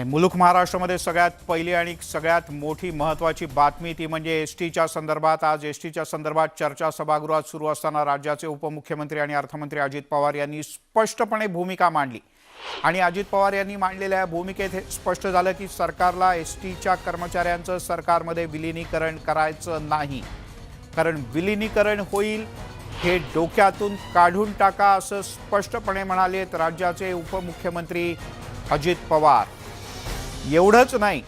आणि मुलुख महाराष्ट्रामध्ये सगळ्यात पहिली आणि सगळ्यात मोठी महत्त्वाची बातमी ती म्हणजे एसटीच्या संदर्भात आज एसटीच्या संदर्भात चर्चा सभागृहात सुरू असताना राज्याचे उपमुख्यमंत्री आणि अर्थमंत्री अजित पवार यांनी स्पष्टपणे भूमिका मांडली आणि अजित पवार यांनी मांडलेल्या भूमिकेत हे स्पष्ट झालं की सरकारला एसटीच्या कर्मचाऱ्यांचं सरकारमध्ये विलीनीकरण करायचं नाही, कारण विलीनीकरण होईल हे डोक्यातून काढून टाका असं स्पष्टपणे म्हणालेत राज्याचे उपमुख्यमंत्री अजित पवार। एवढंच नाही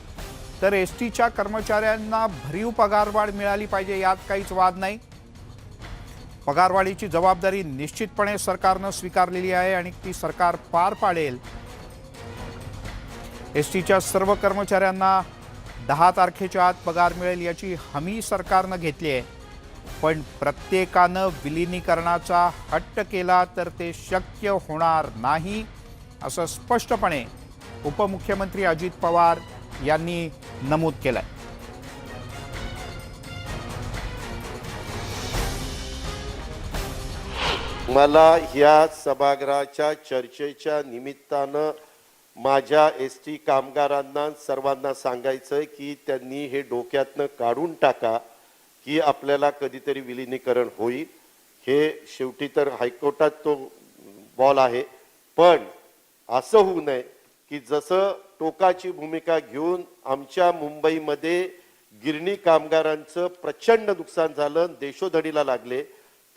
तर एसटीच्या कर्मचाऱ्यांना भरीव पगारवाढ मिळाली पाहिजे यात काहीच वाद नाही। पगारवाढीची जबाबदारी निश्चितपणे सरकारने स्वीकारलेली आहे आणि ती सरकार पार पाडेल। एसटीच्या सर्व कर्मचाऱ्यांना 10 तारखेच्या आत पगार मिळेल याची हमी सरकारने घेतली आहे, पण प्रत्येकाने विलीनीकरणाचा हट्ट केला तर ते शक्य होणार नाही असं स्पष्टपणे उपमुख्यमंत्री अजित पवार यांनी नमूद केलंय। मला या सभागृहाच्या चर्चेच्या निमित्तानं माझ्या एसटी कामगारांना सर्वांना सांगायचंय की त्यांनी हे डोक्यातनं काढून टाका की आपल्याला कधीतरी विलीनीकरण होईल। हे शेवटी तर हायकोर्टात तो बॉल आहे, पण असं होऊ नये की जसं टोकाची भूमिका घेऊन आमच्या मुंबईमध्ये गिरणी कामगारांचं प्रचंड नुकसान झालं, देशोधडीला लागले,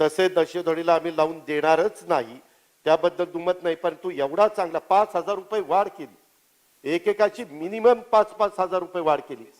तसे देशोधडीला आम्ही लावून देणारच नाही, त्याबद्दल दुमत नाही। परंतु एवढा चांगला 5,000 रुपये वाढ केली, एकेकाची मिनिमम 5-5 हजार रुपये वाढ केली।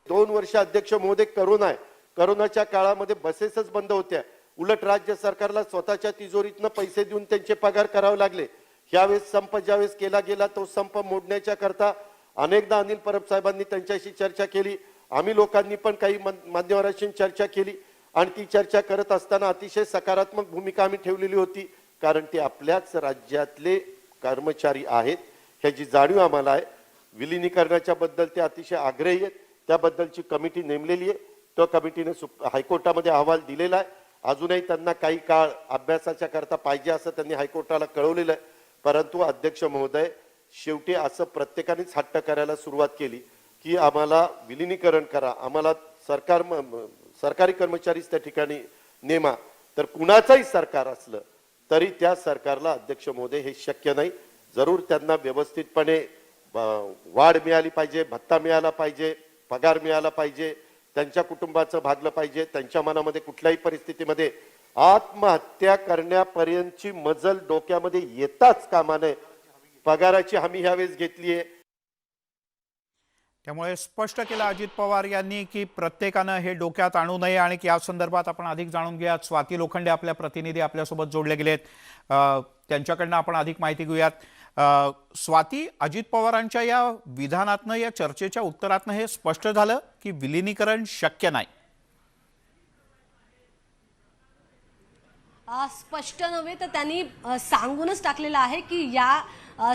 2 वर्ष अध्यक्ष महोदय करोना आहे, करोनाच्या काळामध्ये बसेसच बंद होत्या, उलट राज्य सरकारला स्वतःच्या तिजोरीतनं पैसे देऊन त्यांचे पगार करावे लागले। यावेळेस संप ज्यावेळेस केला गेला तो संप मोडण्याच्या करता अनेकदा अनिल परब साहेबांनी त्यांच्याशी चर्चा केली, आम्ही लोकांनी पण काही मान्यवरांशी चर्चा केली आणि ती चर्चा करत असताना अतिशय सकारात्मक भूमिका आम्ही ठेवलेली होती, कारण ते आपल्याच राज्यातले कर्मचारी आहेत ह्याची जाणीव आम्हाला आहे। विलीनीकरणाच्या बद्दल ते अतिशय आग्रही आहेत, त्याबद्दलची कमिटी नेमलेली आहे, त्या कमिटीने हायकोर्टामध्ये अहवाल दिलेला आहे। अजूनही त्यांना काही काळ अभ्यासाच्या करता पाहिजे असं त्यांनी हायकोर्टाला कळवलेलं आहे, परंतु अध्यक्ष महोदय शेवटी असं प्रत्येकानेच हट्ट करायला सुरुवात केली की आम्हाला विलीनीकरण करा, आम्हाला सरकारी कर्मचारीच त्या ठिकाणी नेमा, तर कुणाचाही सरकार असलं तरी त्या सरकारला अध्यक्ष महोदय हे शक्य नाही। जरूर त्यांना व्यवस्थितपणे वाढ मिळाली पाहिजे, भत्ता मिळाला पाहिजे, पगार मिळाला पाहिजे, त्यांच्या कुटुंबाचं भागलं पाहिजे, त्यांच्या मनामध्ये कुठल्याही परिस्थितीमध्ये आत्महत्या करण्यापर्यंतची मजल डोक्यामध्ये येताच कामा नये। पगाराची हमी ह्यावेळेस घेतली आहे। त्यामुळे स्पष्ट केलं अजित पवार यांनी की प्रत्येकाने हे डोक्यात आणू नये आणि या संदर्भात आपण अधिक जाणून घेऊयात। स्वाती लोखंडे आपल्या प्रतिनिधी आपल्यासोबत जोडले गेलेत, त्यांच्याकडनं आपण अधिक माहिती घेऊयात। स्वाती, अजित पवारांच्या या विधानातनं या चर्चेच्या उत्तरातनं हे स्पष्ट झालं की विलीनीकरण शक्य नाही। स्पष्ट नव्हे तर त्यांनी सांगूनच टाकलेलं आहे की या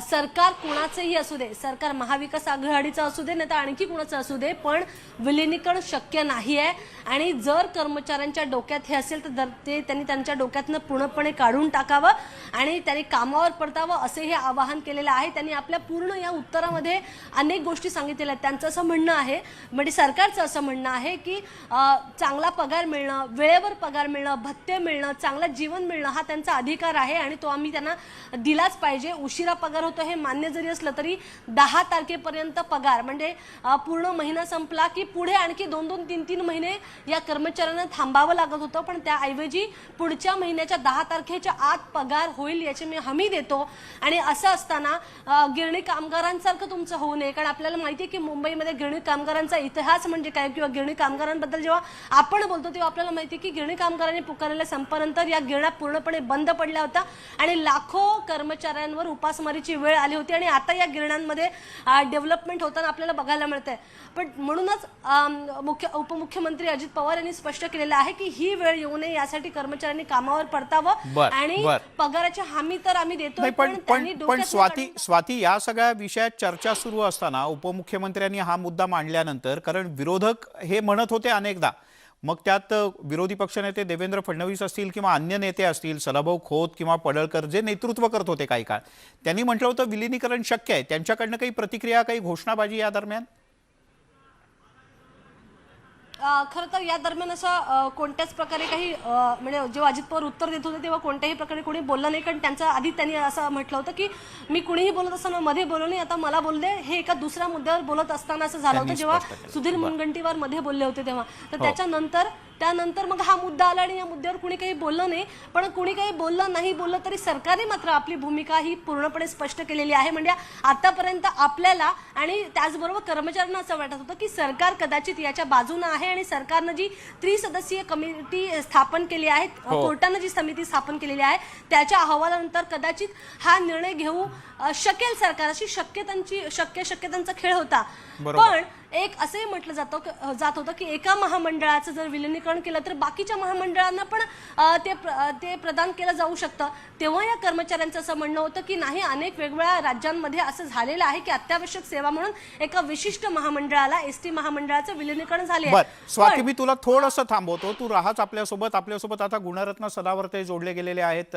सरकार कुणाचंही असू दे, सरकार महाविकास आघाडीचं असू दे नाही तर आणखी कुणाचं असू दे, पण विलीनीकरण शक्य नाही आहे। आणि जर कर्मचाऱ्यांच्या डोक्यात हे असेल तर ते त्यांनी त्यांच्या डोक्यातनं पूर्णपणे काढून टाकावं आणि त्यांनी कामावर परतावं असे हे आवाहन केलेलं आहे। त्यांनी आपल्या पूर्ण या उत्तरामध्ये अनेक गोष्टी सांगितलेल्या आहेत। त्यांचं असं म्हणणं आहे, म्हणजे सरकारचं असं म्हणणं आहे की चांगला पगार मिळणं, वेळेवर पगार मिळणं, भत्ते मिळणं, चांगलं जीवन मिळणं हा त्यांचा अधिकार आहे आणि तो आम्ही त्यांना दिलाच पाहिजे। उशिरा पगार होतो हे मान्य जरी असलं तरी 10 तारखेपर्यंत पगार म्हणजे पूर्ण महिना संपला की पुढे आणखी 2-2, 3-3 महिने या कर्मचाऱ्यांना थांबावं लागत होतं, पण त्याऐवजी पुढच्या महिन्याच्या 10 तारखेच्या आत पगार होईल याची मी हमी देतो। आणि असं असताना गिरणी कामगारांसारखं तुमचं होऊ नये, कारण आपल्याला माहिती आहे की मुंबईमध्ये गिरणी कामगारांचा इतिहास म्हणजे काय किंवा गिरणी कामगारांबद्दल जेव्हा आपण बोलतो तेव्हा आपल्याला माहिती आहे की गिरणी कामगारांनी पुकारलेल्या संपानंतर या गिरण्या पूर्णपणे बंद पडल्या होत्या आणि लाखो कर्मचाऱ्यांवर उपासमारीची वेळ आली होती आणि आता या गिरण्यांमध्ये डेव्हलपमेंट होताना आपल्याला बघायला मिळते। पण म्हणूनच उपमुख्यमंत्री अजित पवार यांनी स्पष्ट केलेलं आहे की ही वेळ येऊ नये यासाठी कर्मचाऱ्यांनी कामावर परतावं आणि पगाराची हमी तर आम्ही देतो। पण स्वाती या सगळ्या विषयात चर्चा सुरू असताना उपमुख्यमंत्र्यांनी हा मुद्दा मांडल्यानंतर, कारण विरोधक हे म्हणत होते अनेकदा मग त्यात विरोधी पक्षनेते देवेंद्र फडणवीस असतील किंवा अन्य नेते असतील, सदाभाऊ खोत किंवा पडळकर जे नेतृत्व करत होते काही काळ, त्यांनी म्हटलं होतं विलिनीकरण शक्य आहे. त्यांच्याकडनं काही प्रतिक्रिया, काही घोषणाबाजी या दरम्यान? खरं तर या दरम्यान असं कोणत्याच प्रकारे काही म्हणजे जेव्हा अजित पवार उत्तर देत होते तेव्हा कोणत्याही प्रकारे कोणी बोललं नाही. कारण त्यांचं आधी त्यांनी असं म्हटलं होतं की मी कुणीही बोलत असताना मध्ये बोललो नाही, आता मला बोलू दे. हे एका दुसऱ्या मुद्द्यावर बोलत असताना असं झालं होतं जेव्हा सुधीर मुनगंटीवार मध्ये बोलले होते तेव्हा. तर त्यानंतर मग हा मुद्दा आला आणि या मुद्द्यावर कुणी काही बोललं नाही. पण कुणी काही बोललं तरी सरकारने मात्र आपली भूमिका ही पूर्णपणे स्पष्ट केलेली आहे. म्हणजे आतापर्यंत आपल्याला आणि त्याचबरोबर कर्मचाऱ्यांना असं वाटत होतं की सरकार कदाचित याच्या बाजूने आहे आणि सरकारनं जी त्रिसदस्यीय कमिटी स्थापन केली आहे, कोर्टानं जी समिती स्थापन केलेली आहे त्याच्या अहवालानंतर कदाचित हा निर्णय घेऊ शकेल सरकार, अशी शक्यतांचा खेळ होता. पण एक असंही म्हटलं जात होतं की एका महामंडळाचं जर विलिनीकरण केलं तर बाकीच्या महामंडळांना पण ते प्रदान केलं जाऊ शकतं. तेव्हा या कर्मचाऱ्यांचं असं म्हणणं होतं की नाही, अनेक वेगवेगळ्या राज्यांमध्ये असं झालेलं आहे की अत्यावश्यक सेवा म्हणून एका विशिष्ट महामंडळाला, एसटी महामंडळाचं विलिनीकरण झाले. स्वाती, मी तुला थोडंसं थांबवतो, तू राहाच आपल्यासोबत. आता गुणरत्न सदावर्ते जोडले गेलेले आहेत,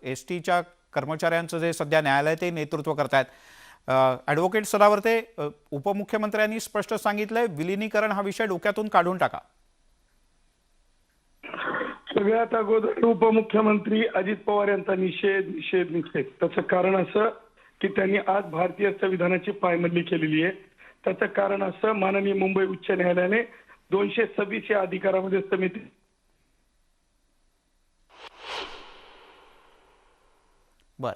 एसटीच्या कर्मचाऱ्यांचं जे सध्या न्यायालय ते नेतृत्व करतायत. ॲडव्होकेट सदावर्ते, उपमुख्यमंत्र्यांनी स्पष्ट सांगितलंय विलिनीकरण हा विषय डोक्यातून काढून टाका. सगळ्यात अगोदर उपमुख्यमंत्री अजित पवार यांचा निषेध. त्याचं कारण असं की त्यांनी आज भारतीय संविधानाची पायमल्ली केलेली आहे. त्याचं कारण असं, माननीय मुंबई उच्च न्यायालयाने 226 या अधिकारामध्ये समिती. बर,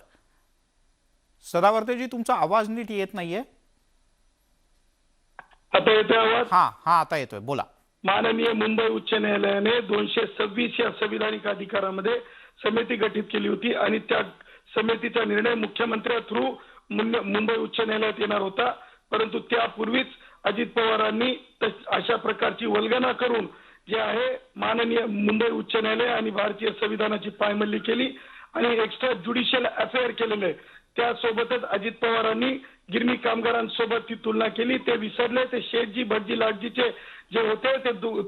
सदावर्तेजी तुमचा आवाज नीट येत नाहीये. आता येतोय आवाज? हा आता येतोय, बोला. माननीय मुंबई उच्च न्यायालयाने 226 या संविधानिक अधिकारामध्ये समिती गठीत केली होती आणि त्या समितीचा निर्णय मुख्यमंत्र्या थ्रू मुंबई उच्च न्यायालयात येणार होता. परंतु त्यापूर्वीच अजित पवारांनी अशा प्रकारची वल्गना करून जे आहे माननीय मुंबई उच्च न्यायालय आणि भारतीय संविधानाची पायमल्ली केली आणि एक्स्ट्रा ज्युडिशियल अफेअर केलेले. त्यासोबतच अजित पवारांनी गिरणी कामगारांसोबत ती तुलना केली. ते विसरले, ते शेठजी भटजी लाटजीचे जे होते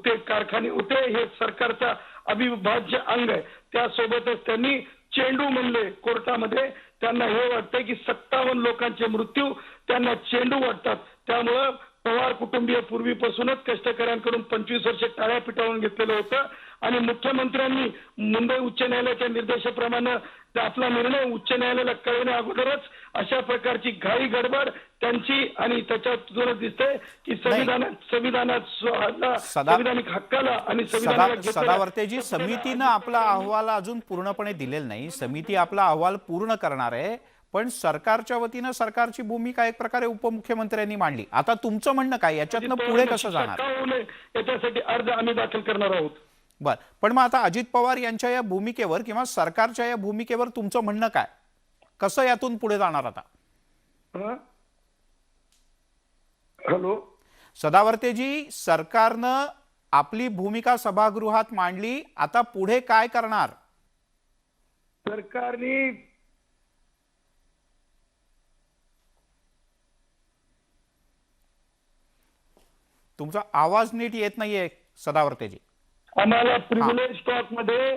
ते कारखाने होते, हे सरकारचा अविभाज्य अंग आहे. त्यासोबतच त्यांनी चेंडू म्हणले कोर्टामध्ये. त्यांना हे वाटतंय की 57 लोकांचे मृत्यू त्यांना चेंडू वाटतात. त्यामुळं पवार कुटुंबीय पूर्वीपासूनच कष्टकऱ्यांकडून 25 वर्ष टाळ्या पिटाळून घेतलेलं होतं आणि मुख्यमंत्र्यांनी मुंबई उच्च न्यायालयाच्या निर्देशाप्रमाणे आपला निर्णय उच्च न्यायालयाला कळवण्या अगोदरच अशा प्रकारची घाई गडबड त्यांची आणि त्याच्यातून दिसतंय की संविधानिक हक्काला आणि सदावर्तेजी, समितीनं आपला अहवाल अजून पूर्णपणे दिलेला नाही. समिती आपला अहवाल पूर्ण करणार आहे, पण सरकारच्या वतीनं सरकारची भूमिका एक प्रकारे उपमुख्यमंत्र्यांनी मांडली. आता तुमचं म्हणणं काय, याच्यातनं पुढे कसं जाणार? याच्यासाठी अर्ज आम्ही दाखल करणार आहोत. बर, पण मग आता अजित पवार यांच्या या भूमिकेवर किंवा सरकारच्या या भूमिकेवर तुमचं म्हणणं काय? कसं यातून पुढे जाणार आता? हॅलो सदावर्तेजी, सरकारनं आपली भूमिका सभागृहात मांडली, आता पुढे काय करणार? सरकारने तुमचा आवाज नीट येत नाहीये सदावर्तेजी. आम्हाला प्रिव्हिलेज स्टॉक मध्ये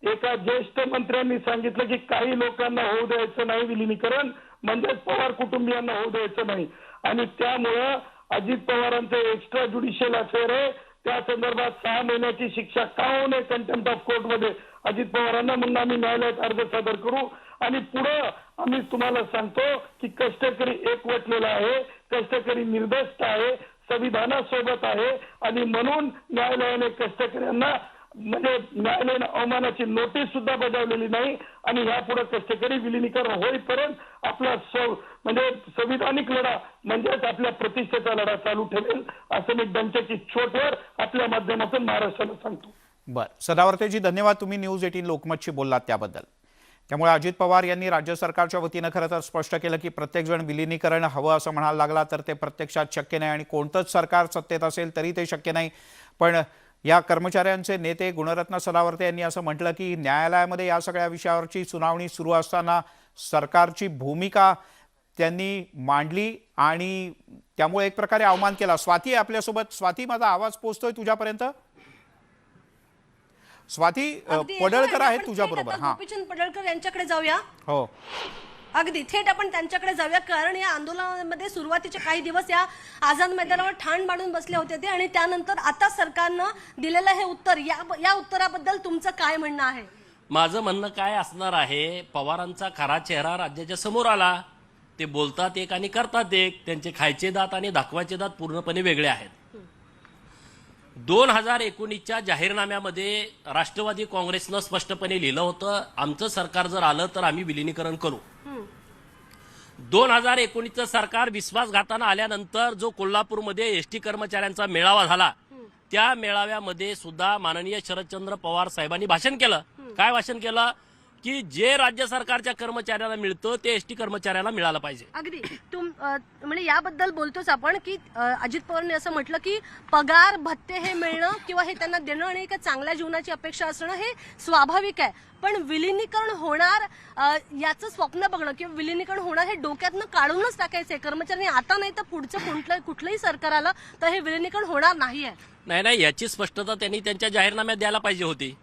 एका ज्येष्ठ मंत्र्यांनी सांगितलं की काही लोकांना होऊ द्यायचं नाही विलिनीकरण, म्हणजे पवार कुटुंबियांना होऊ द्यायचं नाही. आणि त्यामुळं अजित पवारांचं एक्स्ट्रा ज्युडिशियल अफेअर आहे. त्या संदर्भात 6 महिन्याची शिक्षा का होऊ नये कंटेम्प्ट ऑफ कोर्टमध्ये अजित पवारांना, म्हणून आम्ही न्यायालयात अर्ज सादर करू. आणि पुढे आम्ही तुम्हाला सांगतो की कष्टकरी एकवटलेला आहे, कष्टकरी निर्दस्त आहे, संविधानासोबत आहे आणि म्हणून न्यायालयाने कष्टकऱ्यांना म्हणजे न्यायालयाने अवमानाची नोटीस सुद्धा बजावलेली नाही आणि यापुढे कष्टकरी विलिनीकरण होईपर्यंत आपला म्हणजे संविधानिक लढा म्हणजेच आपल्या प्रतिष्ठेचा लढा चालू ठेवेल, असं मी डंक्याची चोटवर आपल्या माध्यमातून महाराष्ट्राला सांगतो. बर, सदावर्तेजी धन्यवाद, तुम्ही न्यूज 18 लोकमतशी बोललात त्याबद्दल. त्यामुळे अजित पवार यांनी राज्य सरकारच्या वतीनं खरं तर स्पष्ट केलं की प्रत्येकजण विलिनीकरण हवं असं म्हणायला लागला तर ते प्रत्यक्षात शक्य नाही आणि कोणतंच सरकार सत्तेत असेल तरी ते शक्य नाही. पण या कर्मचाऱ्यांचे नेते गुणरत्न सदावर्ते यांनी असं म्हटलं की न्यायालयामध्ये या सगळ्या विषयावरची सुनावणी सुरू असताना सरकारची भूमिका त्यांनी मांडली आणि त्यामुळे एक प्रकारे अवमान केला. स्वाती आपल्यासोबत. स्वाती, माझा आवाज पोहोचतोय तुझ्यापर्यंत? स्वाती अगदी पडळकर आपण आहेत थेट तुझ्या आता बरोबर. हां, गोपीचंद पडळकर यांच्याकडे जाऊया. हो. अगदी थेट आपण त्यांच्याकडे जाऊया, कारण या आंदोलनामध्ये सुरुवातीचे काही दिवस या आझाद मैदानावर ठाण मांडून बसले होते ते, आणि त्यानंतर आता सरकारनं दिलेलं हे उत्तर, या उत्तराबद्दल तुमचं काय म्हणणं आहे? माझं म्हणणं काय असणार आहे, पवारांचा खरा चेहरा राज्याच्या समोर आला. ते बोलतात एक आणि करतात एक. त्यांचे खायचे दात आणि दाखवायचे दात पूर्णपणे वेगळे आहेत. 2019च्या जाहीरनाम्यामध्ये राष्ट्रवादी काँग्रेसनं स्पष्टपणे लिहिलं होतं, आमचं सरकार जर आलं तर आम्ही विलिनीकरण करू. 2019चं सरकार विश्वासघातानं आल्यानंतर जो कोल्हापूरमध्ये एसटी कर्मचाऱ्यांचा मेळावा झाला, त्या मेळाव्यामध्ये सुद्धा माननीय शरदचंद्र पवार साहेबांनी भाषण केलं. काय भाषण केलं? की जे राज्य सरकारच्या कर्मचाऱ्यांना मिळतं ते एसटी कर्मचाऱ्यांना मिळालं पाहिजे. अगदी म्हणजे याबद्दल बोलतोच आपण की अजित पवारांनी असं म्हटलं की पगार भत्ते हे मिळणं किंवा हे त्यांना देणं आणि एका चांगल्या जीवनाची अपेक्षा असणं हे स्वाभाविक आहे, पण विलिनीकरण होणार याचं स्वप्न बघणं किंवा विलिनीकरण होणार हे डोक्यातनं काढूनच टाकायचंय कर्मचाऱ्यांनी. आता नाही तर पुढचं कुठलंही सरकार आलं तर हे विलिनीकरण होणार नाहीये. नाही, याची स्पष्टता त्यांनी त्यांच्या जाहीरनाम्यात द्यायला पाहिजे होती.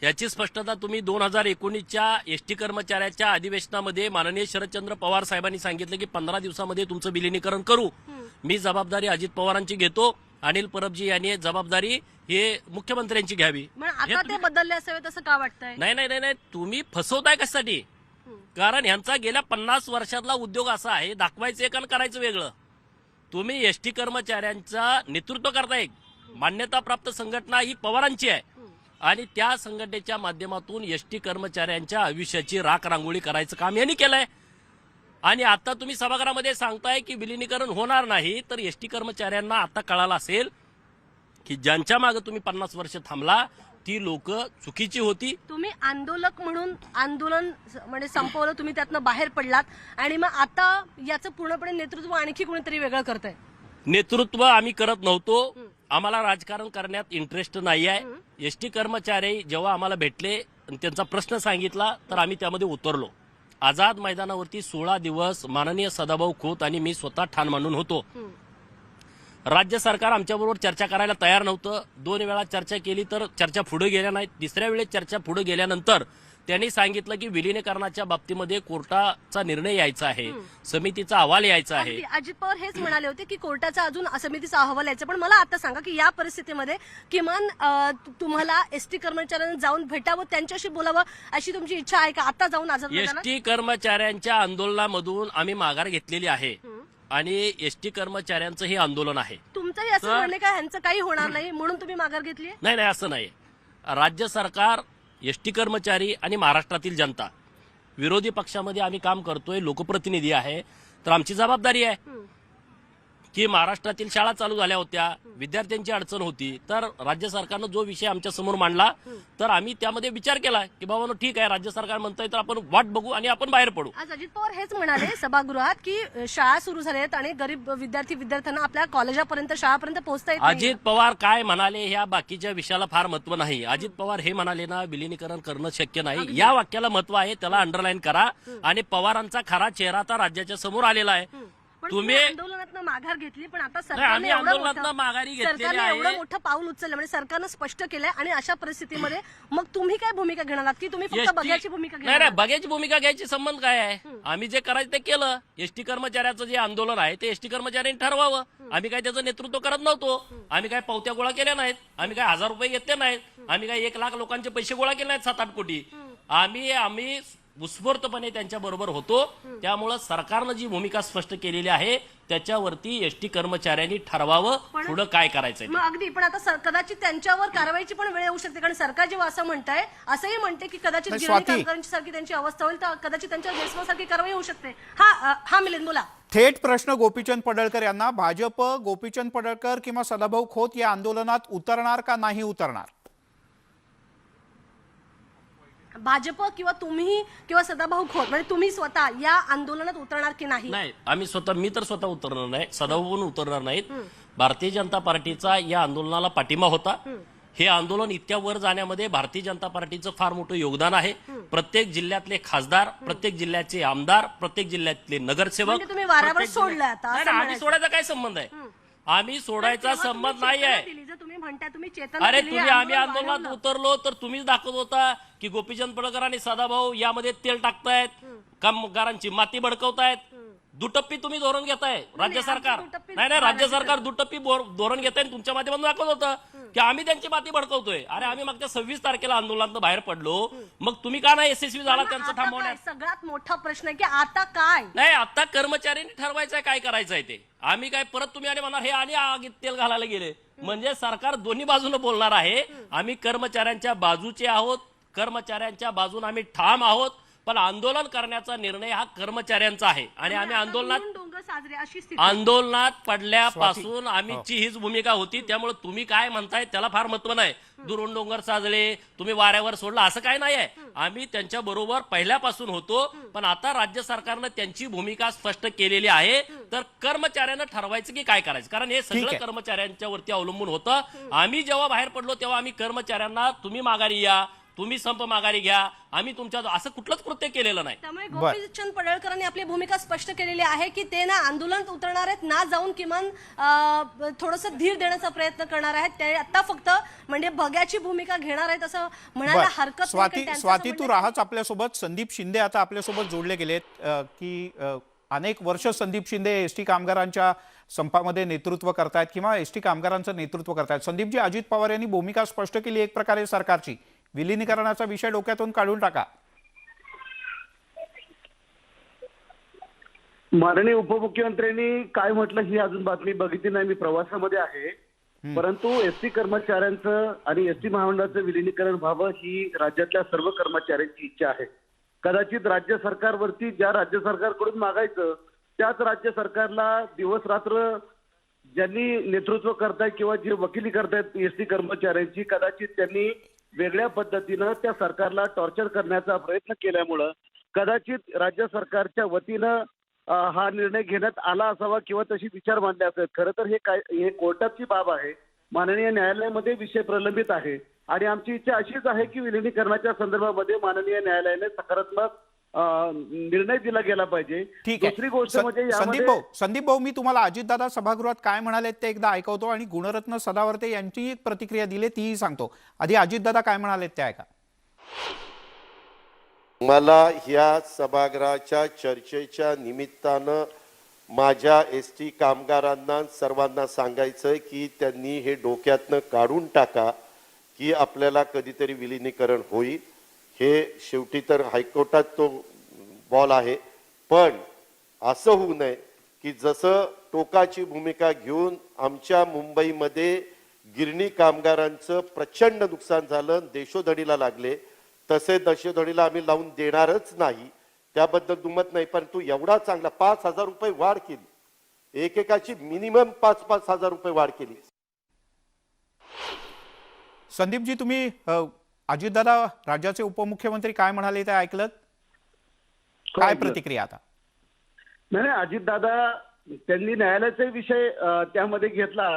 याची स्पष्टता तुम्ही 2019च्या एसटी कर्मचाऱ्याच्या अधिवेशनामध्ये माननीय शरदचंद्र पवार साहेबांनी सांगितलं की 15 दिवसामध्ये तुमचं विलिनीकरण करू. मी जबाबदारी अजित पवारांची घेतो, अनिल परबजी यांनी जबाबदारी हे मुख्यमंत्र्यांची घ्यावी. आता ते बदलले असावेत असं का वाटतंय? नाही, तुम्ही फसवताय कशासाठी? कारण ह्यांचा गेल्या 50 वर्षातला उद्योग असा आहे, दाखवायचं एक आणि करायचं वेगळं. तुम्ही एसटी कर्मचाऱ्यांचं नेतृत्व करताय. मान्यताप्राप्त संघटना ही पवारांची आहे आणि त्या संघटनेच्या माध्यमातून एसटी कर्मचाऱ्यांच्या आयुष्याची राख रांगोळी करायचं काम यांनी केलंय. आणि आता तुम्ही सभागृहामध्ये सांगताय की विलिनीकरण होणार नाही, तर एसटी कर्मचाऱ्यांना आता कळालं असेल की ज्यांच्या मागे तुम्ही 50 वर्ष थांबला ती लोक चुकीची होती. तुम्ही आंदोलक म्हणून आंदोलन म्हणजे संपवलं, तुम्ही त्यातनं बाहेर पडलात आणि मग आता याचं पूर्णपणे नेतृत्व आणखी कोणीतरी वेगळं करतंय. नेतृत्व आम्ही करत नव्हतो. आम्हाला राजकारण करण्यात इंटरेस्ट नाही आहे. एसटी कर्मचारी जेव्हा आम्हाला भेटले त्यांचा प्रश्न सांगितला तर आम्ही त्यामध्ये उतरलो. आझाद मैदानावरती 16 दिवस माननीय सदाभाऊ खोत आणि मी स्वतः ठाण मांडून होतो. राज्य सरकार आमच्याबरोबर चर्चा करायला तयार नव्हतं. 2 वेळा चर्चा केली तर चर्चा पुढे गेल्या नाहीत. 3ऱ्या वेळेस चर्चा पुढे गेल्यानंतर त्यांनी सांगितलं की विलिनीकरणाच्या बाबतीमध्ये कोर्टाचा निर्णय यायचा आहे, समितीचा अहवाल यायचा आहे. अजित पवार हेच म्हणाले होते की कोर्टाचा अजून समितीचा अहवाल यायचा. पण मला आता सांगा की या परिस्थितीमध्ये किमान तुम्हाला एसटी कर्मचाऱ्यांना जाऊन भेटावं, त्यांच्याशी बोलावं अशी तुमची इच्छा आहे का? आता जाऊन आझाद मैदानात एसटी कर्मचाऱ्यांच्या आंदोलनामधून आम्ही माघार घेतलेली आहे आणि एसटी कर्मचाऱ्यांचं हे आंदोलन आहे. तुमचंही असं म्हणणे का ह्यांचं काही होणार नाही म्हणून तुम्ही माघार घेतली? नाही, असं नाही. राज्य सरकार, एसटी कर्मचारी आणि महाराष्ट्रातील जनता, विरोधी पक्षामध्ये आम्ही काम करतोय, लोकप्रतिनिधी आहे, तर आमची जबाबदारी आहे की महाराष्ट्रातील शाळा चालू झाल्या होत्या, विद्यार्थ्यांची अडचण होती, तर राज्य सरकारनं जो विषय आमच्या समोर मांडला तर आम्ही त्यामध्ये विचार केला की बाबा ठीक आहे, राज्य सरकार म्हणतंय तर आपण वाट बघू आणि आपण बाहेर पडू. आज अजित पवार हेच म्हणाले सभागृहात की शाळा सुरू झाल्यात आणि गरीब विद्यार्थ्यांना आपल्या कॉलेजापर्यंत, शाळापर्यंत पोहोचता येत नाही. अजित पवार काय म्हणाले ह्या बाकीच्या विषयाला फार महत्व नाही. अजित पवार हे म्हणाले ना विलिनीकरण करणं शक्य नाही, या वाक्याला महत्व आहे, त्याला अंडरलाईन करा. आणि पवारांचा खरा चेहरा आता राज्याच्या समोर आलेला आहे. तुम्ही आंदोलनातनं माघार घेतली, पण आता आम्ही आंदोलनातनं माघारी घेतलेली आहे. एवढं मोठं पाऊल उचललं म्हणजे सरकारनं स्पष्ट केलंय आणि अशा परिस्थितीमध्ये मग तुम्ही काय भूमिका घेणार आहात की तुम्ही फक्त बघ्याची भूमिका घेणार? नाही, बघ्याची भूमिका घ्यायची संबंध काय आहे? आम्ही जे करायचं ते केलं. एसटी कर्मचाऱ्याचं जे आंदोलन आहे ते एसटी कर्मचाऱ्यांनी ठरवावं. आम्ही काय त्याचं नेतृत्व करत नव्हतो. आम्ही काय पावत्या गोळा केल्या नाहीत, आम्ही काय 1000 रुपये घेतले नाहीत, आम्ही काय 1 लाख लोकांचे पैसे गोळा केले नाहीत, 7-8 कोटी. आम्ही उत्स्फूर्तपणे त्यांच्या बरोबर होतो. त्यामुळे सरकारनं जी भूमिका स्पष्ट केलेली आहे त्याच्यावरती एसटी कर्मचाऱ्यांनी ठरवावं पुढे काय करायचंय. मग अगदी, पण आता कदाचित त्यांच्यावर कारवाईची पण वेळ येऊ शकते, कारण सरकार जेव्हा असं म्हणतंय, असंही म्हणते की कदाचित गिरणी कामगारांची सारखी त्यांची अवस्था होईल तर कदाचित त्यांच्या देशवासारखी कारवाई होऊ शकते. हा मिलिंद बोला. थेट प्रश्न गोपीचंद पडळकर यांना, भाजप गोपीचंद पडळकर किंवा सदाभाऊ खोत या आंदोलनात उतरणार का नाही उतरणार? भाजप किंवा तुम्ही किंवा सदाभाऊ खोत म्हणजे तुम्ही स्वतः या आंदोलनात उतरणार की नाही? नाही, मी तर स्वतः उतरणार नाही, सदाभाऊ पण उतरणार नाहीत. भारतीय जनता पार्टीचा या आंदोलनाला पाठिंबा होता. हे आंदोलन इतक्या वर जाण्यामध्ये भारतीय जनता पार्टीचं फार मोठं योगदान आहे. प्रत्येक जिल्ह्यातले खासदार, प्रत्येक जिल्ह्याचे आमदार, प्रत्येक जिल्ह्यातले नगरसेवक, तुम्ही वाऱ्यावर सोडलं आता? आम्ही सोडायचा काय संबंध आहे? आम्ही सोडायचा संबंध नाही आहे. म्हणताय तुम्ही चेतना अरे केलेली तुम्ही आम्ही आंदोलन आंदोलनात वाढवलं. उतरलो तर तुम्हीच दाखवत होता की गोपीचंद पडळकर आणि सदाभाऊ यामध्ये तेल टाकतायत, कामगारांची माती भडकवतायत. दुटप्पी तुम्ही धोरण घेताय राज्य आमचं सरकार. दुटप्पी नाही राज्य सरकार दुटप्पी धोरण घेताय आणि तुमच्या माध्यमातून दाखवत होतं की आम्ही त्यांची माती भडकवतोय. अरे आम्ही मागच्या 26 तारखेला आंदोलनात बाहेर पडलो, मग तुम्ही का नाही यशस्वी झाला पण त्यांचं आता काय? थांबवण्यात? सगळ्यात मोठा प्रश्न आहे की आता काय? नाही आता कर्मचाऱ्यांनी ठरवायचंय काय करायचंय ते. आम्ही काय परत तुम्ही आणि म्हणणार हे आणि आगीत तेल घालायला गेले म्हणजे सरकार दोन्ही बाजूने बोलणार आहे. आम्ही कर्मचाऱ्यांच्या बाजूचे आहोत, कर्मचाऱ्यांच्या बाजून आम्ही ठाम आहोत, पण आंदोलन करण्याचा निर्णय हा कर्मचाऱ्यांचा आहे आणि आम्ही आंदोलनात डोंगर साजरे अशी स्थिती. आंदोलनात पडल्यापासून आमची हीच भूमिका होती. त्यामुळे तुम्ही काय म्हणताय त्याला फार महत्व नाही. दुरून डोंगर साजले, तुम्ही वाऱ्यावर सोडला असं काय नाही आहे. आम्ही त्यांच्या बरोबर पहिल्यापासून होतो, पण आता राज्य सरकारनं त्यांची भूमिका स्पष्ट केलेली आहे. तर कर्मचाऱ्यांना ठरवायचं की काय करायचं, कारण हे सगळं कर्मचाऱ्यांच्या वरती अवलंबून होतं. आम्ही जेव्हा बाहेर पडलो तेव्हा आम्ही कर्मचाऱ्यांना तुम्ही माघारी या, तुम्ही संप माघारी घ्या, आम्ही तुमच्या असं कुठलंच कृत्य केलेलं नाही. त्यामुळे गोपीचंद पडळकरांनी आपली भूमिका स्पष्ट केलेली आहे की ते ना आंदोलनात उतरणार आहेत ना जाऊन किमान थोडस धीर देण्याचा प्रयत्न करणार आहेत. ते आता फक्त म्हणजे बघ्याची भूमिका घेणार आहेत असं म्हणायला हरकत नाही. स्वाती त्यांचं स्वाती असं तू म्हणणं आहे राहाच आपल्यासोबत. संदीप शिंदे आता आपल्यासोबत जोडले गेलेत की अनेक वर्ष संदीप शिंदे एसटी कामगारांच्या संपामध्ये नेतृत्व करतायत किंवा एसटी कामगारांचं नेतृत्व करतायत. संदीपजी, अजित पवार यांनी भूमिका स्पष्ट केली एक प्रकारे सरकारची, विलिनीकरणाचा विषय डोक्यातून काढून टाका. माननीय उपमुख्यमंत्र्यांनी काय म्हटलं ही अजून बातमी बघितली नाही, मी प्रवासामध्ये आहे. परंतु एसटी कर्मचाऱ्यांचं आणि एसटी महामंडळाचं विलिनीकरण व्हावं ही राज्यातल्या सर्व कर्मचाऱ्यांची इच्छा आहे. कदाचित राज्य सरकारवरती ज्या राज्य सरकारकडून मागायचं त्याच राज्य सरकारला दिवस रात्र ज्यांनी नेतृत्व करतायत किंवा जे वकिली करतायत एसटी कर्मचाऱ्यांची, कदाचित त्यांनी वेगळ्या पद्धतीनं त्या सरकारला टॉर्चर करण्याचा प्रयत्न केल्यामुळं कदाचित राज्य सरकारच्या वतीनं हा निर्णय घेण्यात आला असावा किंवा तशी विचार मांडले असेल. खरं तर हे कोर्टाची बाब आहे, माननीय न्यायालयामध्ये विषय प्रलंबित आहे आणि आमची इच्छा अशीच आहे की विलिनीकरणाच्या संदर्भामध्ये माननीय न्यायालयाने सकारात्मक निर्णय दिला गेला पाहिजे. ठीक आहे. दुसरी गोष्ट म्हणजे संदीप भाऊ, मी तुम्हाला अजितदादा सभागृहात काय म्हणाले ते एकदा ऐकवतो आणि गुणरत्न सदावर्ते यांची एक प्रतिक्रिया दिली तीही सांगतो. आधी अजितदादा काय म्हणाले ते ऐका. मला ह्या सभागृहाच्या चर्चेच्या निमित्तानं माझ्या एसटी कामगारांना सर्वांना सांगायचं की त्यांनी हे डोक्यातनं काढून टाका की आपल्याला कधीतरी विलिनीकरण होईल. हे शेवटी तर हायकोर्टात तो बॉल आहे, पण असं होऊ नये की जसं टोकाची भूमिका घेऊन आमच्या मुंबईमध्ये गिरणी कामगारांचं प्रचंड नुकसान झालं, देशोधडीला लागले, तसे देशोधडीला आम्ही लावून देणारच नाही, त्याबद्दल दुमत नाही. परंतु एवढा चांगला 5,000 रुपये वाढ केली, एकेकाची मिनिमम 5-5 हजार रुपये वाढ केली. संदीपजी, तुम्ही अजितदादा राज्याचे उपमुख्यमंत्री काय म्हणाले ते ऐकलं, काय प्रतिक्रिया आता? नाही, अजितदादा त्यांनी न्यायालयाचा विषय त्यामध्ये घेतला,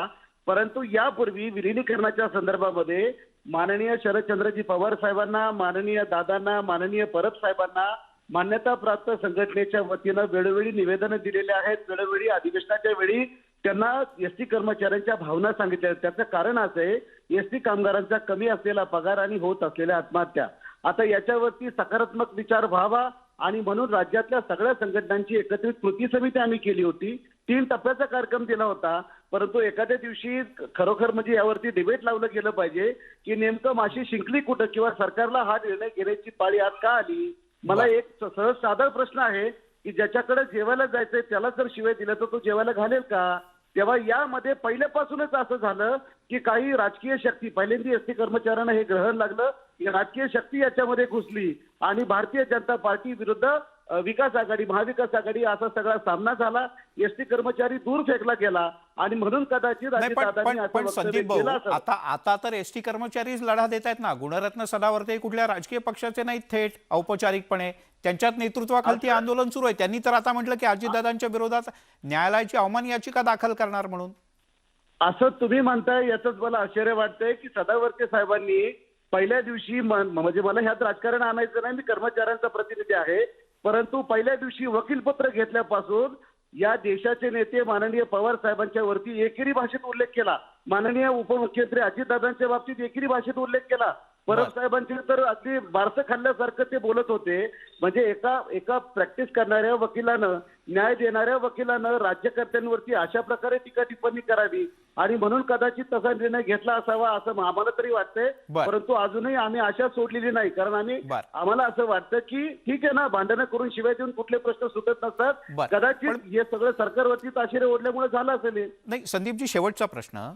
परंतु यापूर्वी विलिनीकरणाच्या संदर्भामध्ये माननीय शरदचंद्रजी पवार साहेबांना, माननीय दादांना, माननीय परब साहेबांना मान्यताप्राप्त संघटनेच्या वतीनं वेळोवेळी निवेदनं दिलेले आहेत. वेळोवेळी अधिवेशनाच्या वेळी त्यांना एसटी कर्मचाऱ्यांच्या भावना सांगितल्या. त्याचं कारण असं आहे, एसटी कामगारांचा कमी असलेला पगार आणि होत असलेल्या आत्महत्या. आता याच्यावरती सकारात्मक विचार व्हावा आणि म्हणून राज्यातल्या सगळ्या संघटनांची एकत्रित कृती समिती आम्ही केली होती. 3 टप्प्याचा कार्यक्रम दिला होता, परंतु एखाद्या दिवशी खरोखर म्हणजे यावरती डिबेट लावलं गेलं पाहिजे की नेमकं माशी शिंकली कुठं किंवा सरकारला हा निर्णय घेण्याची पाळी आज का आली. मला एक सहज साधा प्रश्न आहे की ज्याच्याकडे जेवायला जायचंय त्याला जर शिवाय दिलं तर तो जेवायला घालेल का? तेव्हा यामध्ये पहिल्यापासूनच असं झालं की काही राजकीय शक्ती, पहिल्यांदा एसटी कर्मचाऱ्यांना हे ग्रहण लागलं की राजकीय शक्ती याच्यामध्ये घुसली आणि भारतीय जनता पार्टी विरुद्ध विकास आघाडी, महाविकास आघाडी असा सगळा सामना झाला. एसटी कर्मचारी दूर फेकला गेला आणि म्हणून कदाचित पण संदीप भाऊ, आता तर एसटी कर्मचारीच लढा देत आहेत ना. गुणरत्न सदावर्ते कुठल्या राजकीय पक्षाचे नाहीत, थेट औपचारिकपणे त्यांच्याच नेतृत्वाखाली आंदोलन सुरू आहे. त्यांनी तर आता म्हटलं की अजितदादांच्या विरोधात न्यायालयाची अवमान याचिका दाखल करणार म्हणून. असं तुम्ही म्हणताय याच मला आश्चर्य वाटतंय की सदावर्ते साहेबांनी पहिल्या दिवशी, म्हणजे मला ह्यात राजकारण आणायचं नाही, मी कर्मचाऱ्यांचा प्रतिनिधी आहे, परंतु पहिल्या दिवशी वकीलपत्र घेतल्यापासून या देशाचे नेते माननीय पवार साहेबांच्या वरती एकेरी भाषेत उल्लेख केला. माननीय उपमुख्यमंत्री अजितदादांच्या बाबतीत एकेरी भाषेत उल्लेख केला. परब साहेबांचे तर अगदी बारसं खाल्ल्यासारखं ते बोलत होते. म्हणजे एका प्रॅक्टिस करणाऱ्या वकिलानं, न्याय देणाऱ्या वकिलानं राज्यकर्त्यांवरती अशा प्रकारे टीका टिप्पणी करावी आणि म्हणून कदाचित तसा निर्णय घेतला असावा असं आम्हाला तरी वाटतंय. परंतु अजूनही आम्ही आशा सोडलेली नाही, कारण आम्हाला असं वाटतं की ठीक आहे ना, भांडणं करून शिवाय देऊन कुठले प्रश्न सुटत नसतात. कदाचित हे सगळं सरकारवरती ताशेरे ओढल्यामुळे झालं असेल. नाही संदीपजी, शेवटचा प्रश्न,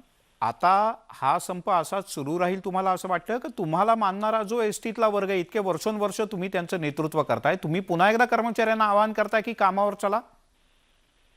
आता हा संप असाच सुरू राहील तुम्हाला असं वाटतं की तुम्हाला मानणारा जो एसटीतला वर्ग इतके वर्षोनवर्ष तुम्ही त्यांचं नेतृत्व करताय, तुम्ही पुन्हा एकदा कर्मचाऱ्यांना आवाहन करताय की कामावर चला?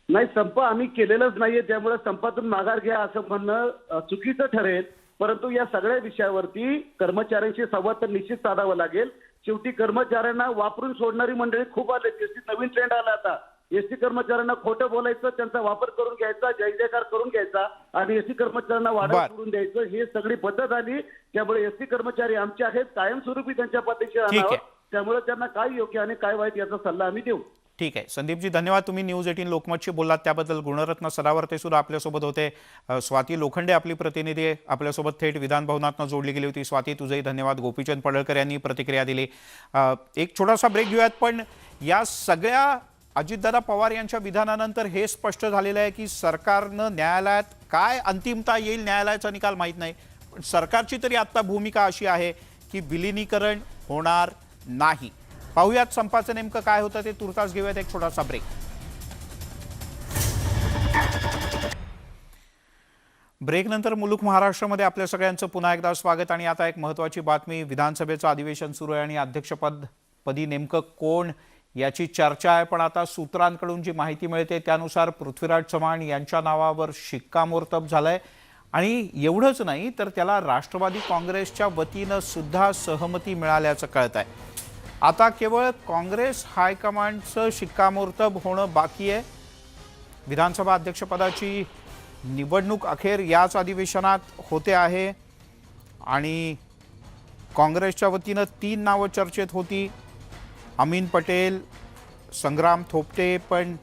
नाही, संप आम्ही केलेलाच नाहीये, त्यामुळे संपातून माघार घ्या असं म्हणणं चुकीचं ठरेल. परंतु या सगळ्या विषयावरती कर्मचाऱ्यांशी संवाद तर निश्चित साधावा लागेल. शेवटी कर्मचाऱ्यांना वापरून सोडणारी मंडळी खूप आले. नवीन ट्रेंड आला आता. एसटी कर्मचाऱ्यांना खोटं बोलायचं, त्यांचा वापर करून घ्यायचा, जय जयकार करून घ्यायचा आणि एसटी कर्मचाऱ्यांना वाढ करून द्यायचं, ही सगळी पद्धत आली. त्यामुळे एसटी कर्मचारी आमचे आहेत, कायमस्वरूपी त्यांच्या पाठीशी राहणार. त्यामुळे त्यांना काय योग्य आणि काय वाईट याचा सल्ला आम्ही देऊ. ठीक आहे संदीपजी, धन्यवाद. तुम्ही न्यूज 18 लोकमतशी बोललात त्याबद्दल. गुणरत्न सदावर्ते सुद्धा आपल्यासोबत होते. स्वाती लोखंडे आपली प्रतिनिधी आहे, आपल्यासोबत थेट विधान भवनातनं जोडली गेली होती. स्वाती, तुझेही धन्यवाद. गोपीचंद पडळकर यांनी प्रतिक्रिया दिली. एक छोटासा ब्रेक घेऊयात, पण या सगळ्या अजितदादा पवार यांच्या विधानानंतर हे स्पष्ट झालेलं आहे की सरकारनं न्यायालयात काय अंतिमता येईल, न्यायालयाचा निकाल माहीत नाही, पण सरकारची तरी आत्ता भूमिका अशी आहे की विलिनीकरण होणार नाही. पाहूयात संपाचं नेमकं काय होतं ते. तुर्तास घेऊयात एक छोटासा ब्रेक. ब्रेकनंतर मुलुक महाराष्ट्रामध्ये आपल्या सगळ्यांचं पुन्हा एकदा स्वागत. आणि आता एक महत्त्वाची बातमी. विधानसभेचं अधिवेशन सुरू आहे आणि अध्यक्षपदी नेमकं कोण याची चर्चा आहे. पण आता सूत्रांकडून जी माहिती मिळते त्यानुसार पृथ्वीराज चव्हाण यांच्या नावावर शिक्कामोर्तब झालंय. आणि एवढंच नाही तर त्याला राष्ट्रवादी काँग्रेसच्या वतीनं सुद्धा सहमती मिळाल्याचं कळत आहे. आता केवळ काँग्रेस हायकमांडचं शिक्कामोर्तब होणं बाकी आहे. विधानसभा अध्यक्षपदाची निवडणूक अखेर याच अधिवेशनात होते आहे आणि काँग्रेसच्या वतीनं 3 नावं चर्चेत होती. अमीन पटेल, संग्राम थोपटे, पण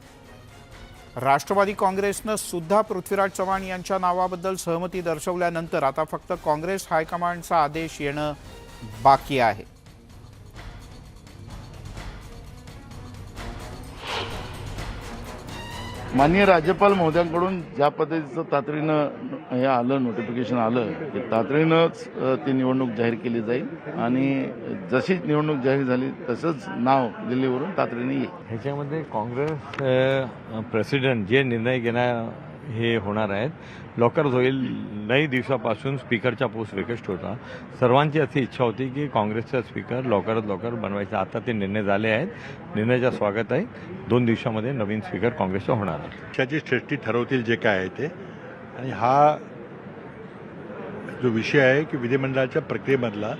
राष्ट्रवादी काँग्रेसनं सुद्धा पृथ्वीराज चव्हाण यांच्या नावाबद्दल सहमती दर्शवल्यानंतर आता फक्त काँग्रेस हायकमांडचा आदेश येणं बाकी आहे. माननीय राज्यपाल महोदयांकडून ज्या पद्धतीचं तातडीनं हे आलं, नोटिफिकेशन आलं, की तातडीनंच ती निवडणूक जाहीर केली जाईल आणि जशी निवडणूक जाहीर झाली तसंच नाव दिल्लीवरून तातडीने येईल. ह्याच्यामध्ये काँग्रेस प्रेसिडेंट जे निर्णय घेणार हे होणार आहेत लवकरच होईल. नाही दिवसापासून स्पीकरचा पोस्ट रिक्वेस्ट होता. सर्वांची अशी इच्छा होती की काँग्रेसचा स्पीकर लवकरात लवकर बनवायचा. आता ते निर्णय झाले आहेत. निर्णयाचं स्वागत आहे. 2 दिवसामध्ये नवीन स्पीकर काँग्रेसचा होणार आहे. पक्षाची श्रेष्ठी ठरवतील जे काय आहे ते. आणि हा जो विषय आहे की विधिमंडळाच्या प्रक्रियेमधला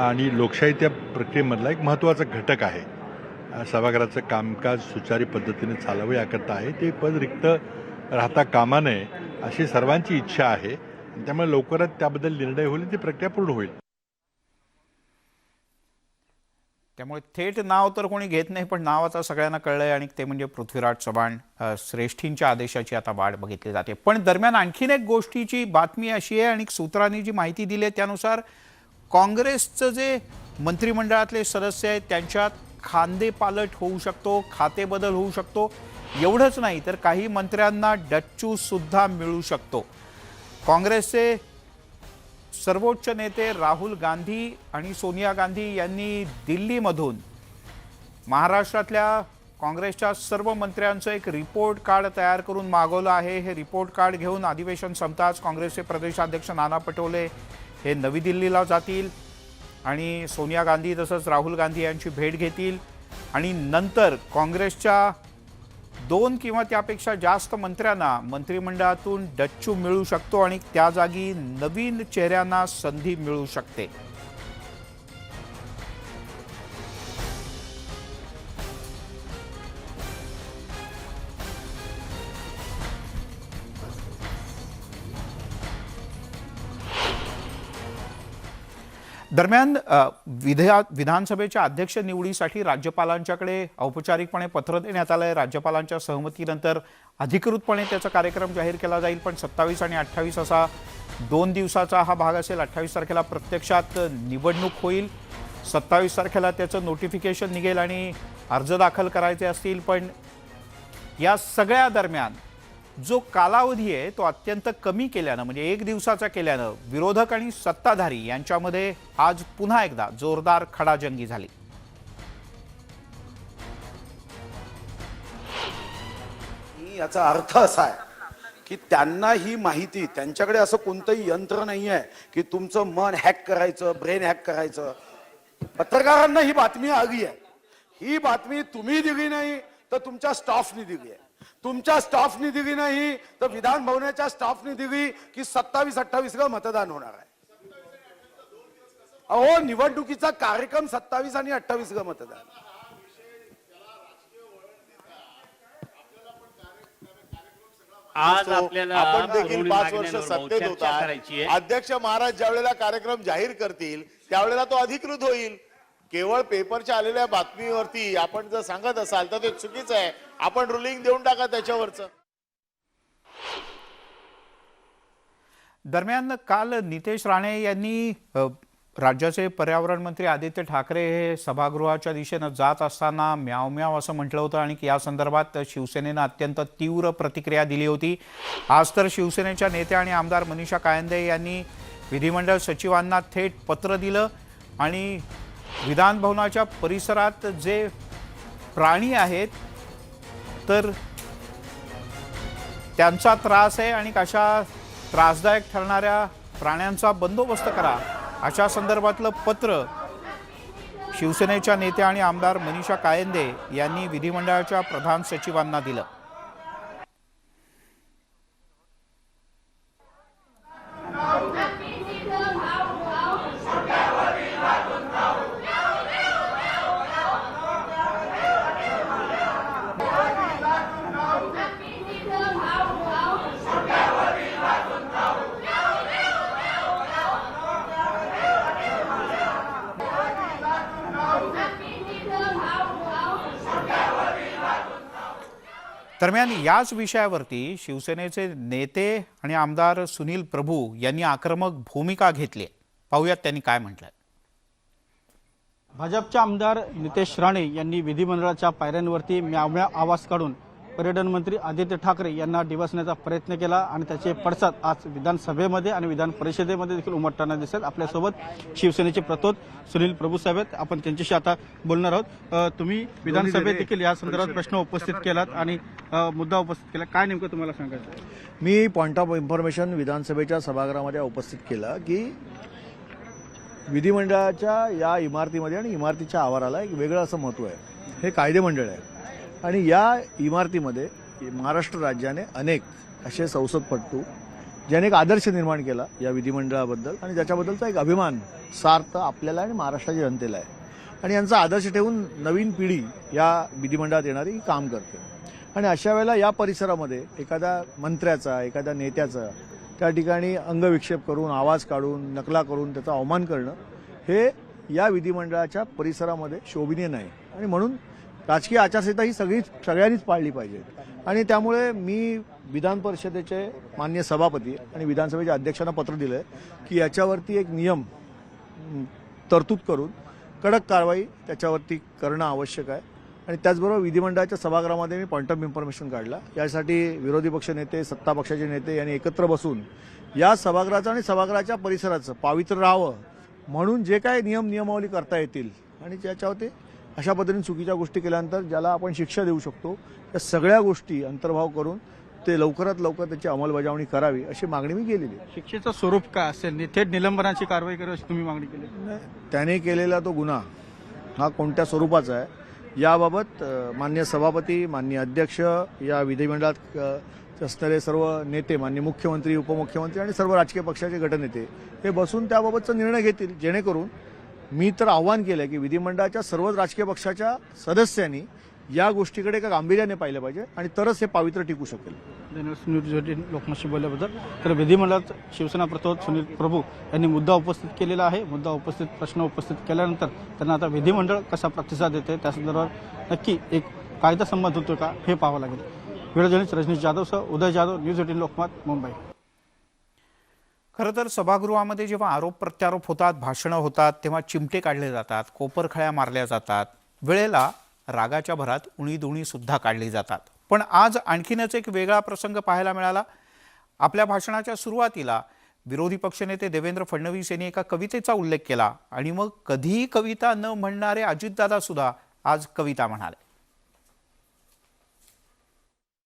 आणि लोकशाही त्या प्रक्रियेमधला एक महत्त्वाचा घटक आहे. सभागृहाचं कामकाज सुचारू पद्धतीने चालावं याकरता आहे. ते पद रिक्त राहता कामा नये अशी सर्वांची इच्छा आहे. त्यामुळे लवकरच त्याबद्दल निर्णय होईल, ती प्रक्रिया पूर्ण होईल. त्यामुळे थेट नाव तर कोणी घेत नाही, पण नाव आता सगळ्यांना कळलंय आणि ते म्हणजे पृथ्वीराज चव्हाण. श्रेष्ठींच्या आदेशाची आता वाट बघितली जाते. पण दरम्यान आणखीन एक गोष्टीची बातमी अशी आहे आणि सूत्रांनी जी माहिती दिली आहे त्यानुसार काँग्रेसचं जे मंत्रिमंडळातले सदस्य आहेत त्यांच्यात खांदेपालट होऊ शकतो, खातेबदल होऊ शकतो. एवढंच नाही तर काही मंत्र्यांना डच्चू सुद्धा मिळू शकतो. काँग्रेसचे सर्वोच्च नेते राहुल गांधी आणि सोनिया गांधी यांनी दिल्लीमधून महाराष्ट्रातल्या काँग्रेसच्या सर्व मंत्र्यांचं एक रिपोर्ट कार्ड तयार करून मागवलं आहे. हे रिपोर्ट कार्ड घेऊन अधिवेशन संपताच काँग्रेसचे प्रदेशाध्यक्ष नाना पटोले हे नवी दिल्लीला जातील आणि सोनिया गांधी तसंच राहुल गांधी यांची भेट घेतील आणि नंतर काँग्रेसच्या 2 किंवा त्यापेक्षा जास्त मंत्र्यांना मंत्रिमंडळातून डच्चू मिळू शकतो आणि त्या जागी नवीन चेहऱ्यांना संधी मिळू शकते. दरम्यान विधानसभेच्या अध्यक्ष निवडीसाठी राज्यपालांच्याकडे औपचारिकपणे पत्र देण्यात आलंय. राज्यपालांच्या सहमतीनंतर अधिकृतपणे त्याचा कार्यक्रम जाहीर केला जाईल. पण 27 आणि 28 असा 2 दिवसाचा हा भाग असेल. 28 तारखेला प्रत्यक्षात निवडणूक होईल. 27 तारखेला त्याचं नोटिफिकेशन निघेल आणि अर्ज दाखल करायचे असतील. पण या सगळ्या दरम्यान जो कालावधी आहे तो अत्यंत कमी केल्यानं, म्हणजे 1 दिवसाचा केल्यानं विरोधक आणि सत्ताधारी यांच्यामध्ये आज पुन्हा एकदा जोरदार खडाजंगी झाली. याचा अर्थ असा आहे की त्यांना ही माहिती, त्यांच्याकडे असं कोणतंही यंत्र नाही आहे की तुमचं मन हॅक करायचं, ब्रेन हॅक करायचं. पत्रकारांना ही बातमी आली आहे. ही बातमी तुम्ही दिली नाही तर तुमच्या स्टाफनी दिली आहे. तुमच्या स्टाफनी दिली नाही तर विधान भवनाच्या स्टाफनी दिली की 27-28 ला मतदान होणार आहे. अहो, निवडणुकीचा कार्यक्रम 27 आणि 28 ला मतदान. आज आपल्याला आपण देखील पुरवणी 5 वर्ष मागण्यांवर सत्तेत चर्चा होता. करायची आहे. अध्यक्ष महाराज ज्यावेळेला कार्यक्रम जाहीर करतील त्यावेळेला तो अधिकृत होईल. केवळ पेपरच्या आलेल्या बातमीवरती आपण जर सांगत असाल तर ते चुकीचं आहे. आपण रुलिंग देऊन टाका त्याच्यावरचं. दरम्यान काल नितेश राणे यांनी राज्याचे पर्यावरण मंत्री आदित्य ठाकरे हे सभागृहाच्या दिशेनं जात असताना म्याव म्याव असं म्हटलं होतं आणि या संदर्भात शिवसेनेनं अत्यंत तीव्र प्रतिक्रिया दिली होती. आज तर शिवसेनेच्या नेत्या आणि आमदार मनीषा कायंदे यांनी विधिमंडळ सचिवांना थेट पत्र दिलं आणि विधान भवनाच्या परिसरात जे प्राणी आहेत तर त्यांचा त्रास आहे आणि कशा त्रासदायक ठरणाऱ्या प्राण्यांचा बंदोबस्त करा अशा संदर्भातलं पत्र शिवसेनेच्या नेत्या आणि आमदार मनीषा कायंदे यांनी विधिमंडळाच्या प्रधान सचिवांना दिलं. दरम्यान याच विषयावरती शिवसेनेचे नेते आणि आमदार सुनील प्रभू यांनी आक्रमक भूमिका घेतली. पाहूयात त्यांनी काय म्हटलंय. भाजपचे आमदार नितेश राणे यांनी विधिमंडळाच्या पायऱ्यांवरती म्याव आवाज काढून पर्यटन मंत्री आदित्य ठाकरे यांना डिवचण्याचा प्रयत्न केला आणि त्याचे पडसाद आज विधानसभेमध्ये आणि विधान परिषदेमध्ये देखील उमटताना दिसत. आपल्यासोबत शिवसेनेचे प्रतोद सुनील प्रभू साहेब आहेत. आपण त्यांच्याशी आता बोलणार आहोत. तुम्ही विधानसभेत देखील या संदर्भात प्रश्न उपस्थित केलात आणि मुद्दा उपस्थित केला. काय नेमकं तुम्हाला सांगायचं? मी पॉइंट ऑफ इन्फॉर्मेशन विधानसभेच्या सभागृहामध्ये उपस्थित केला की विधिमंडळाच्या या इमारतीमध्ये आणि इमारतीच्या आवाराला एक वेगळं असं महत्त्व आहे. हे कायदेमंडळ आहे आणि या इमारतीमध्ये महाराष्ट्र राज्याने अनेक असे संसदपटू ज्याने एक आदर्श निर्माण केला या विधिमंडळाबद्दल आणि ज्याच्याबद्दलचा एक अभिमान सार्थ आपल्याला आणि महाराष्ट्राच्या जनतेला आहे आणि यांचा आदर्श ठेवून नवीन पिढी या विधिमंडळात येणारी काम करते. आणि अशा वेळेला या परिसरामध्ये एखाद्या मंत्र्याचा, एखाद्या नेत्याचा त्या ठिकाणी अंगविक्षेप करून, आवाज काढून, नकला करून त्याचा अवमान करणं हे या विधिमंडळाच्या परिसरामध्ये शोभनीय नाही आणि म्हणून राजकीय आचारसंहिता ही सगळ्यांनीच पाळली पाहिजे. आणि त्यामुळे मी विधान परिषदेचे माननीय सभापती आणि विधानसभेच्या अध्यक्षांना पत्र दिलं आहे की याच्यावरती एक नियम तरतूद करून कडक कारवाई त्याच्यावरती करणं आवश्यक आहे. आणि त्याचबरोबर विधिमंडळाच्या सभागृहामध्ये मी पॉइंट ऑफ इन्फॉर्मेशन काढला. यासाठी विरोधी पक्ष नेते, सत्ता पक्षाचे नेते यांनी एकत्र बसून या सभागृहाचं आणि सभागृहाच्या परिसराचं पावित्र्य राहावं म्हणून जे काय नियमावली करता येतील आणि ज्याच्यावरती अशा पद्धतीने चुकीच्या गोष्टी केल्यानंतर ज्याला आपण शिक्षा देऊ शकतो त्या सगळ्या गोष्टी अंतर्भाव करून ते लवकरात लवकर त्याची अंमलबजावणी करावी अशी मागणी मी केलेली आहे. शिक्षेचं स्वरूप काय असेल? थेट निलंबनाची कारवाई करावी अशी तुम्ही मागणी केली? त्याने केलेला तो गुन्हा हा कोणत्या स्वरूपाचा आहे याबाबत माननीय सभापती, माननीय अध्यक्ष, या विधिमंडळात असणारे सर्व नेते, माननीय मुख्यमंत्री, उपमुख्यमंत्री आणि सर्व राजकीय पक्षाचे गटनेते हे बसून त्याबाबतचा निर्णय घेतील. जेणेकरून मी तर आव्हान केलं की विधिमंडळाच्या सर्वच राजकीय पक्षाच्या सदस्यांनी या गोष्टीकडे एका गांभीर्याने पाहिलं पाहिजे आणि तरच हे पावित्र्य टिकू शकेल. धन्यवाद न्यूज 18 लोकमतशी बोलल्याबद्दल. तर विधिमंडळात शिवसेना प्रतोद सुनील प्रभू यांनी मुद्दा उपस्थित केलेला आहे. प्रश्न उपस्थित केल्यानंतर त्यांना आता विधिमंडळ कसा प्रतिसाद देते त्या संदर्भात नक्की एक कायदा संमत होतो का हे पाहावं लागेल. व्हिडिओ जर्नलिस्ट रजनीश जाधवसह उदय जाधव, न्यूज 18 लोकमत, मुंबई. खरं तर सभागृहामध्ये जेव्हा आरोप प्रत्यारोप होतात, भाषणं होतात, तेव्हा चिमटे काढले जातात, कोपरखळ्या मारल्या जातात, वेळेला रागाच्या भरात उणीधुणी सुद्धा काढली जातात. पण आज आणखीनच एक वेगळा प्रसंग पाहायला मिळाला. आपल्या भाषणाच्या सुरुवातीला विरोधी पक्षनेते देवेंद्र फडणवीस यांनी एका कवितेचा उल्लेख केला आणि मग कधीही कविता न म्हणणारे अजितदादा सुद्धा आज कविता म्हणाले.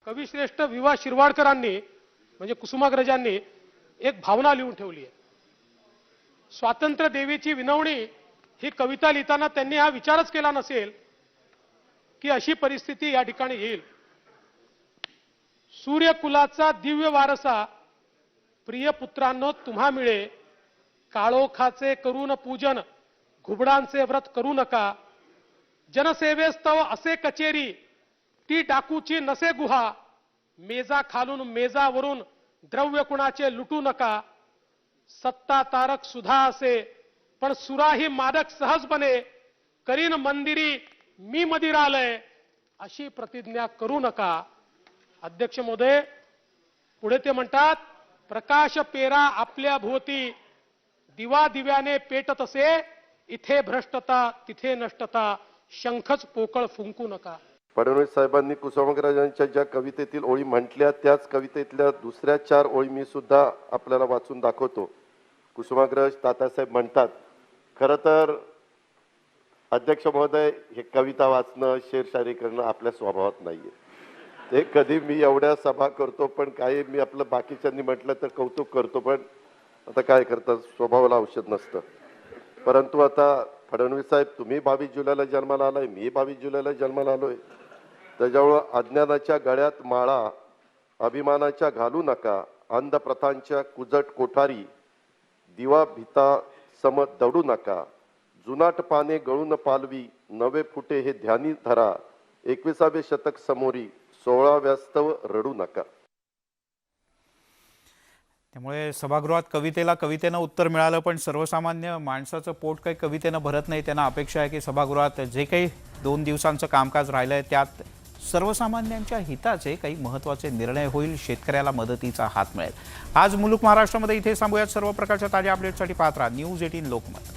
कविश्रेष्ठ विवा शिरवाडकरांनी म्हणजे कुसुमाग्रजांनी एक भावना लिहून ठेवली आहे. स्वातंत्र्य देवीची विनवणी ही कविता लिहिताना त्यांनी हा विचारच केला नसेल की अशी परिस्थिती या ठिकाणी येईल. सूर्यकुलाचा दिव्य वारसा प्रिय पुत्रांनो तुम्हा मिळे, काळोखाचे करून पूजन घुबडांचे व्रत करू नका, जनसेवेस्तव असे कचेरी ती डाकूची नसे गुहा, मेजा खालून मेजावरून द्रव्य कुणाचे लुटू नका, सत्ता तारक सुधा असे पण सुराही मादक सहज बने, करीन मंदिरी मी मदिरालय अशी प्रतिज्ञा करू नका. अध्यक्ष महोदय पुढे ते म्हणतात, प्रकाश पेरा आपल्या भोवती दिवा दिव्याने पेटत असे, इथे भ्रष्टता तिथे नष्टता, शंखच पोकळ फुंकू नका. फडणवीस साहेबांनी कुसुमाग्रजांच्या ज्या कवितेतील ओळी म्हटल्या त्याच कवितेतल्या दुसऱ्या 4 ओळी मी सुद्धा आपल्याला वाचून दाखवतो. कुसुमाग्रज तात्यासाहेब म्हणतात, खरं तर अध्यक्ष महोदय हे कविता वाचणं, शेरशायरी करणं आपल्या स्वभावात नाहीये. ते कधी मी एवढ्या सभा करतो पण काही मी आपलं बाकीच्यांनी म्हटलं तर कौतुक करतो, पण आता काय करतात, स्वभावाला औषध नसतं. परंतु आता फडणवीस साहेब तुम्ही 22 जुलैला जन्माला आलाय, मी 22 जुलैला जन्माला आलोय. त्याच्यामुळं अज्ञानाच्या गळ्यात माळा अभिमानाच्या घालू नका, अंधप्रथांच्या कुजट कोठारी दिवा भिता सम दडू नका, जुनाट पाने गळून पालवी नवे फुटे हे ध्यानी धरा, 21वे शतक समोरी 16व्या स्तव रडू नका. त्यामुळे सभागृहात कवितेला कवितेनं उत्तर मिळालं, पण सर्वसामान्य माणसाचं पोट काही कवितेनं भरत नाही. त्यांना अपेक्षा आहे की सभागृहात जे काही 2 दिवसांचं कामकाज राहिलं आहे त्यात सर्वसामान्यांच्या हिताचे काही महत्त्वाचे निर्णय होईल, शेतकऱ्याला मदतीचा हात मिळेल. आज मुलुक महाराष्ट्रामध्ये इथे थांबूयात. सर्व प्रकारच्या ताज्या अपडेटसाठी पाहत राहा न्यूज 18 लोकमत.